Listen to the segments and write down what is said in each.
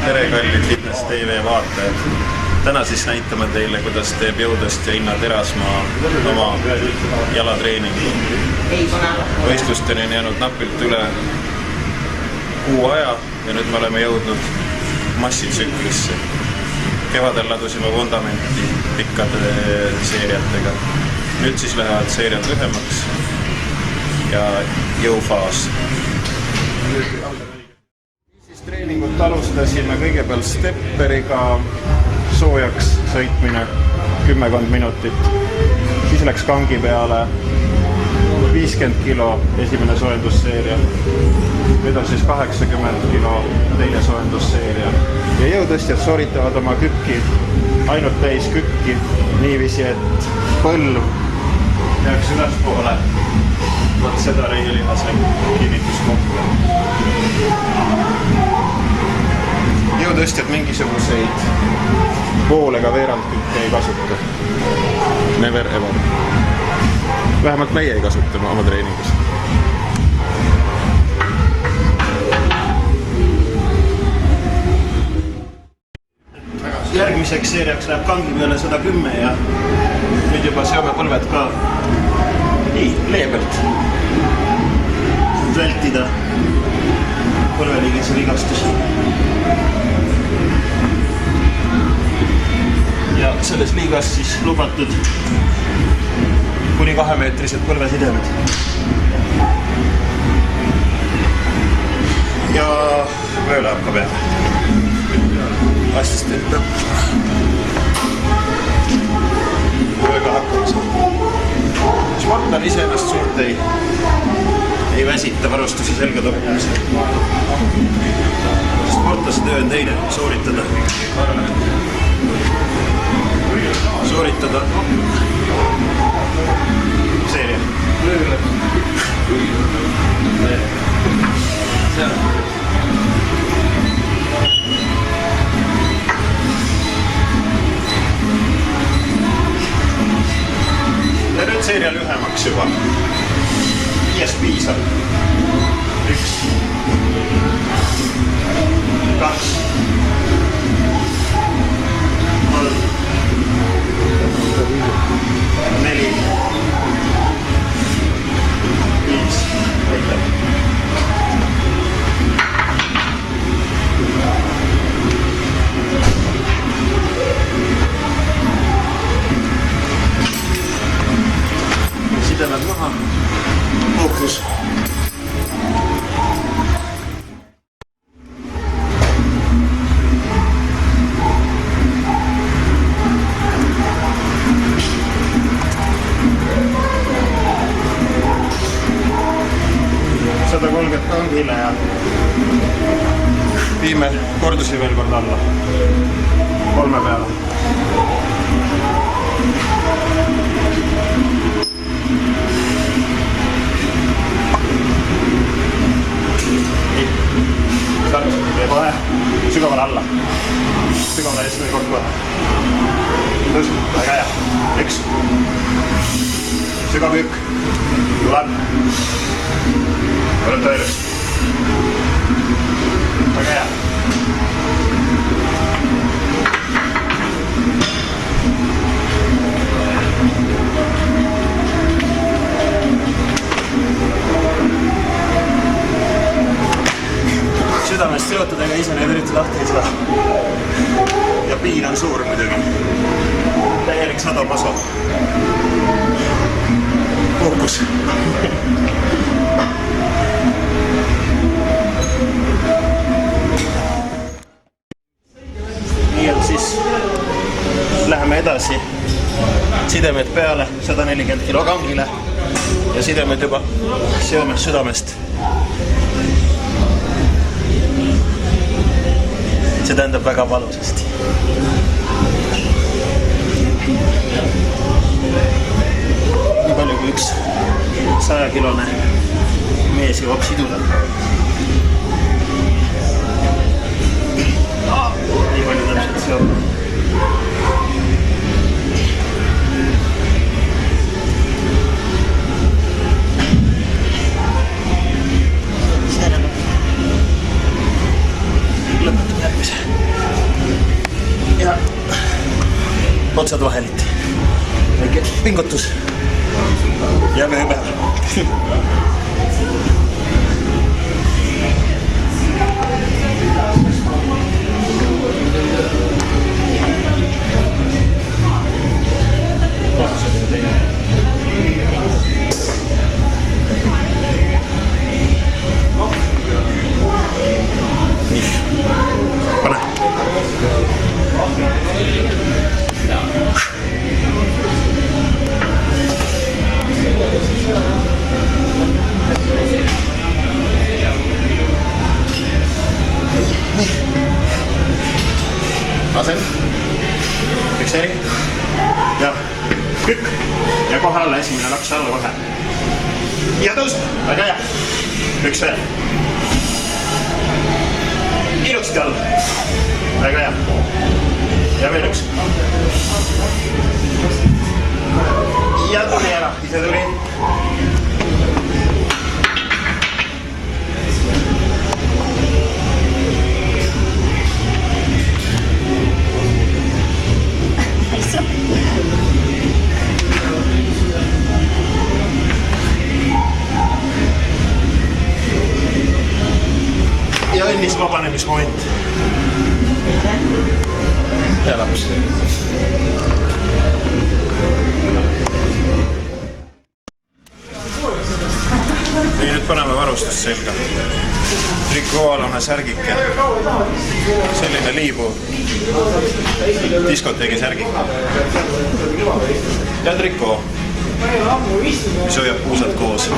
Tere kallid Fitness TV vaatajad. Täna siis näitame teile, kuidas teeb Jõutõstja Inna Terasmaa oma jalatreeningu. Võistlusteni on jäänud napilt üle kuu aja ja nüüd me oleme jõudnud massitsüklisse. Kevadel ladusime vundamenti pikkade seeriatega. Nüüd siis lähevad seeriad lühemaks ja jõufaas. Treeningut alustasime kõigepealt stepperiga, soojaks sõitmine 10 minutit, siis läks kangi peale 50 kilo esimene soojendusseeria, nüüd on siis 80 kilo teine soojendusseeria ja jõutõstjad sooritavad oma kükki ainult täis kükki niiviisi, et põlv jääks ülespoole. Võt seda reielihase kinnituskohta. Jõutõstjad mingisuguseid pool- ega veerandkükke ei kasuta. Never ever. Vähemalt meie ei kasuta oma treeningus. Järgmiseks seeriaks läheb kangi peale 110 ja nüüd juba seome põlved ka nii leebelt. Vältida põlveliigese vigastusi. Ja selles liigas siis lubatud kuni 2-meetrised põlvesidemed. Ja vöö läheb ka peale. Assistent peab vööga hakkama saada. Sportlane ise ennast suurt ei väsita varustuse selga toppimisel. Sportlase töö on teine, sooritada seeria. Ja nüüd seeria lühemaks juba. 5 piisab. 1, 2, 3, 4, 5, aitäh. Sidemed maha, fookus. Kangile ja viime kordusi veel kord alla 3 peale. Nii, start, tee kohe sügavale alla, sügavale eesmine kokku. Tõus, väga hea, 1, sügav kükk, tuleb. Võrata üles. Väga hea. Südamest seotadega ise need eriti lahti ei saa. Ja piin on suur muidugi. Täielik sadomaso. Fookus. Nii et siis läheme edasi. Sidemed peale 140 kilo kangile ja sidemed juba seome südamest. See tähendab väga valusasti. Nii palju kui üks 100-kilone mees jõuab siduda. Nii palju täpselt seob. Lõpetab järgmise. otsad vaheliti. Väike pingutus. Ja vöö peal. Asen. Fikseri. Ja kükk. Ja kohe alla, esimene laks alla kohe. Ja tõus. Väga hea. Üks veel. Ilusti alla. Väga hea. Ja veel üks. Ja tuli ära. Ise tuli. Ja õnnis vabanemismoment. Ja laps. Nüüd paneme varustust selga. Trikooalane särgike. Selline liibu. Diskoteegi särgike. Ja trikoo. Mis hoiab puusad koos.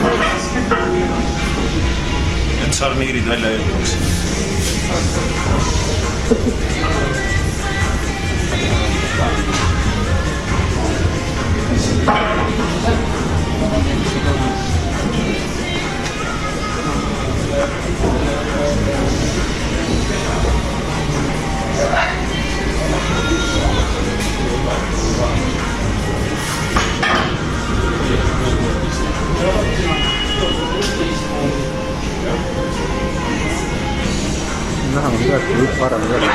Et salmiirid välja jõuaks.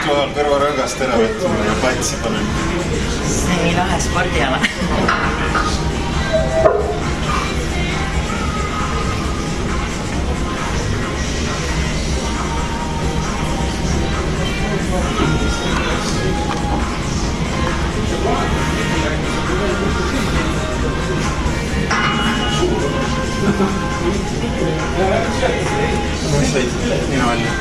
Kohal kõrvarõgast ära võtma ja platsi panen. See on nii lahe spordiala. Mis võid nina välja?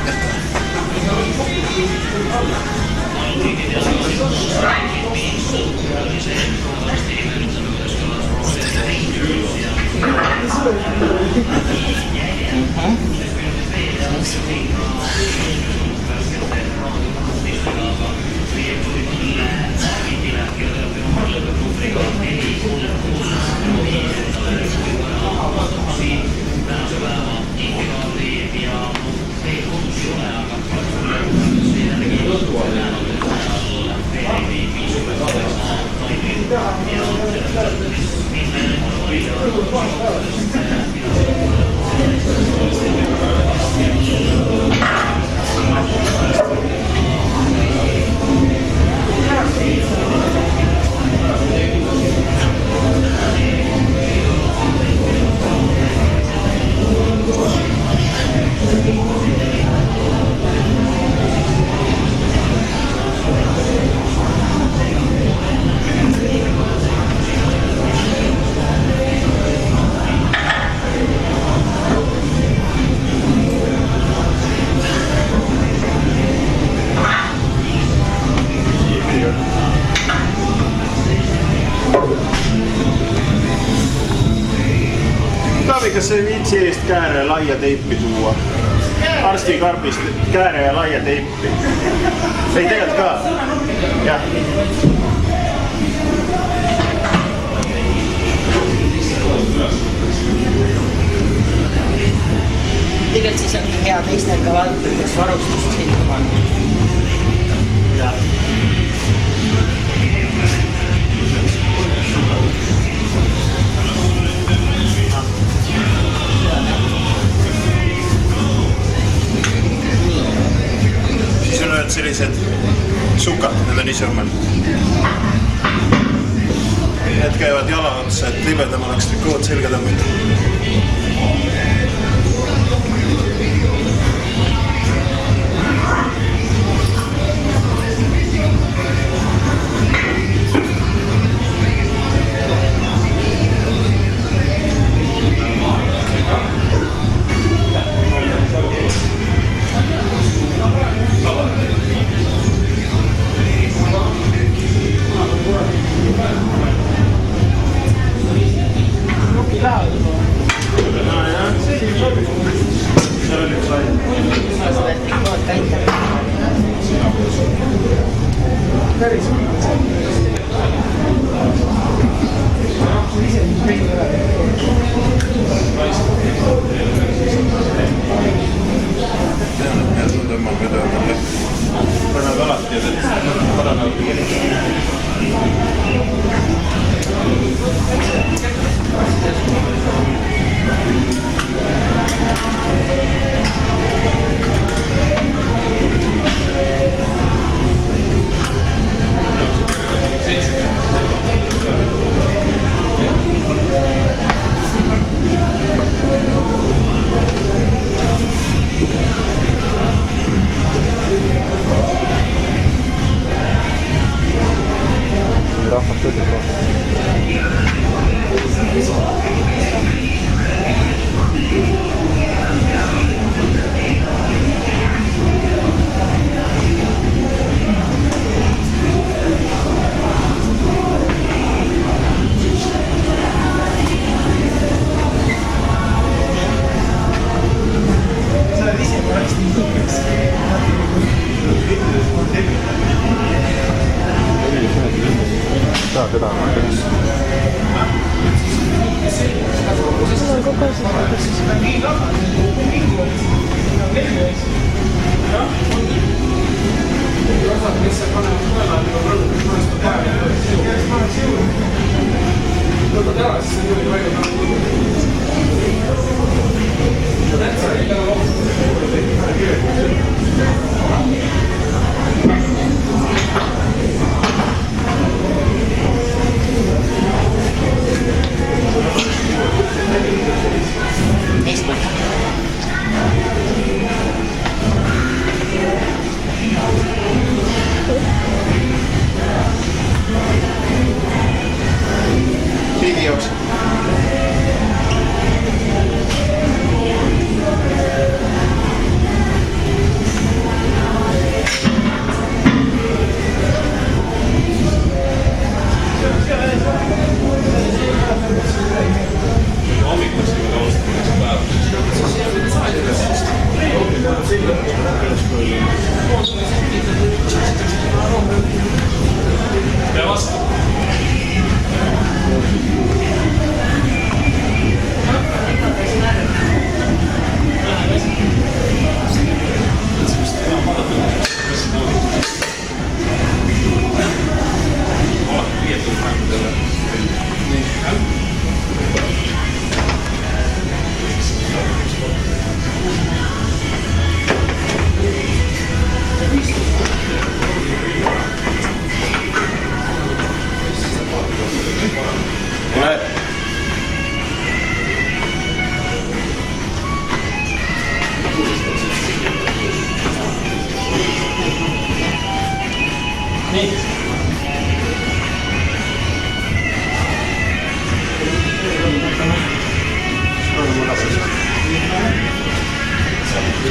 Kas ei viitsi eest kääre laia teipi tuua? Arstikarbist kääre ja laia teipi. Ei tegelikult ka? Jah. Tegelikult siis on hea teistel ka valdkondades varustust silma panna. Jah. Siis on sellised sukad, need on ise mõeldud. Need käivad jala otsa, et libedam oleks trikood selga tõmmata.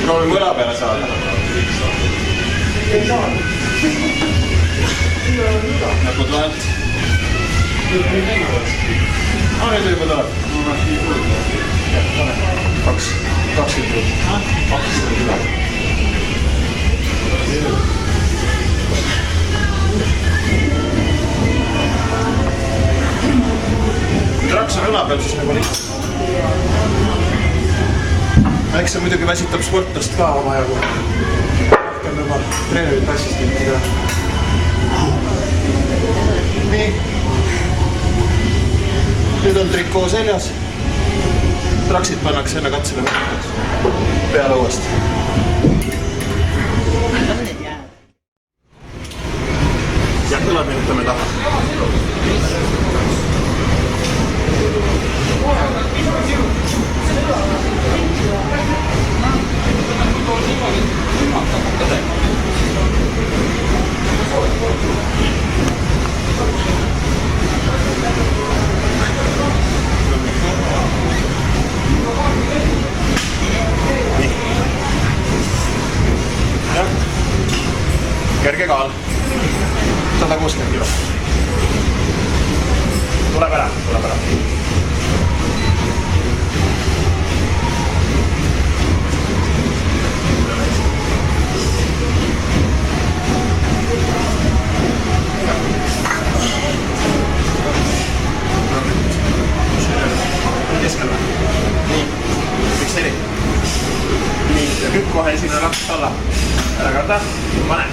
Proovime mõla peale saada. Näpud vahelt. Nüüd juba tuleb. 20. Kui traks on õla peal, siis nagu lihtsalt. Eks see muidugi väsitab sportlast ka omajagu. Rohkem juba treenerite assistenti ka. Nii. Nüüd on trikoo seljas. Traksid pannakse enne katsele peale uuesti. Ja kõlad minutame taha. kerge kaal. 160 kilo. Tuleb ära. Keskel või? Nii. Fikseri. Nii, ja kükk kohe esimene laps alla. Ära karda. Pane.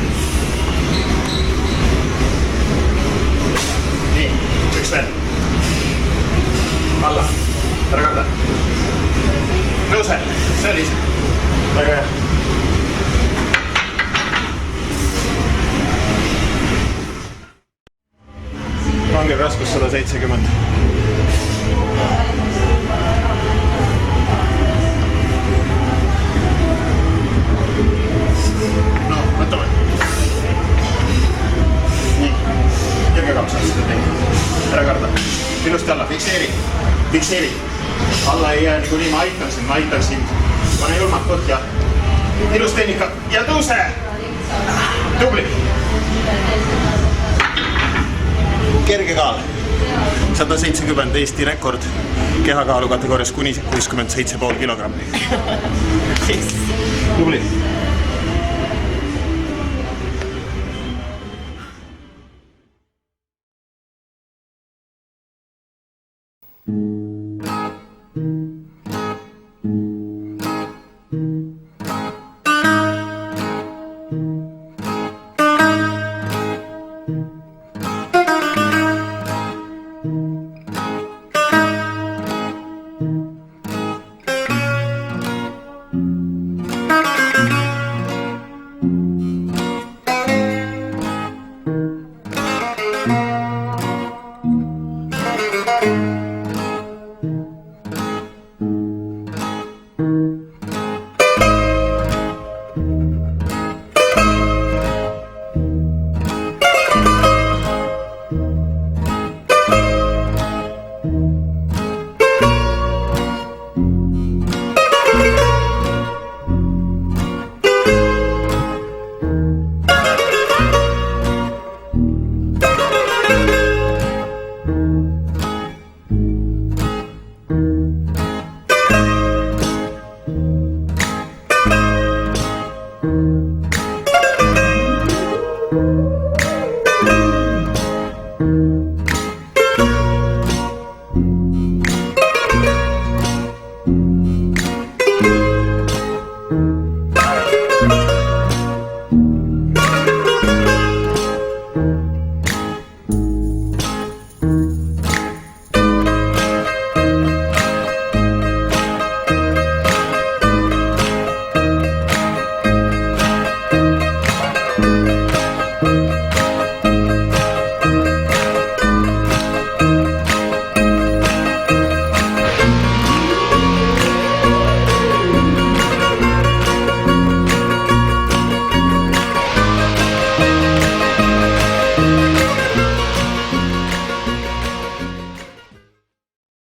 Nii, üks veel. Alla. Ära karda. Tõuse. See oli ise. Väga hea. Rangel raskus 170. No, võtame. Nii. Kerge 2 aastat tegi. Ära karda. Ilusti alla. Fikseeri. Alla ei jää niikuinii. Ma aitan sind. Pane julmalt põhja. Ilus tehnika. Ja tõuse! Tubli. Kerge kaal. 170 Eesti rekord. Kehakaalu kategoorias kuni 67,5 kilogrammi. Tubli.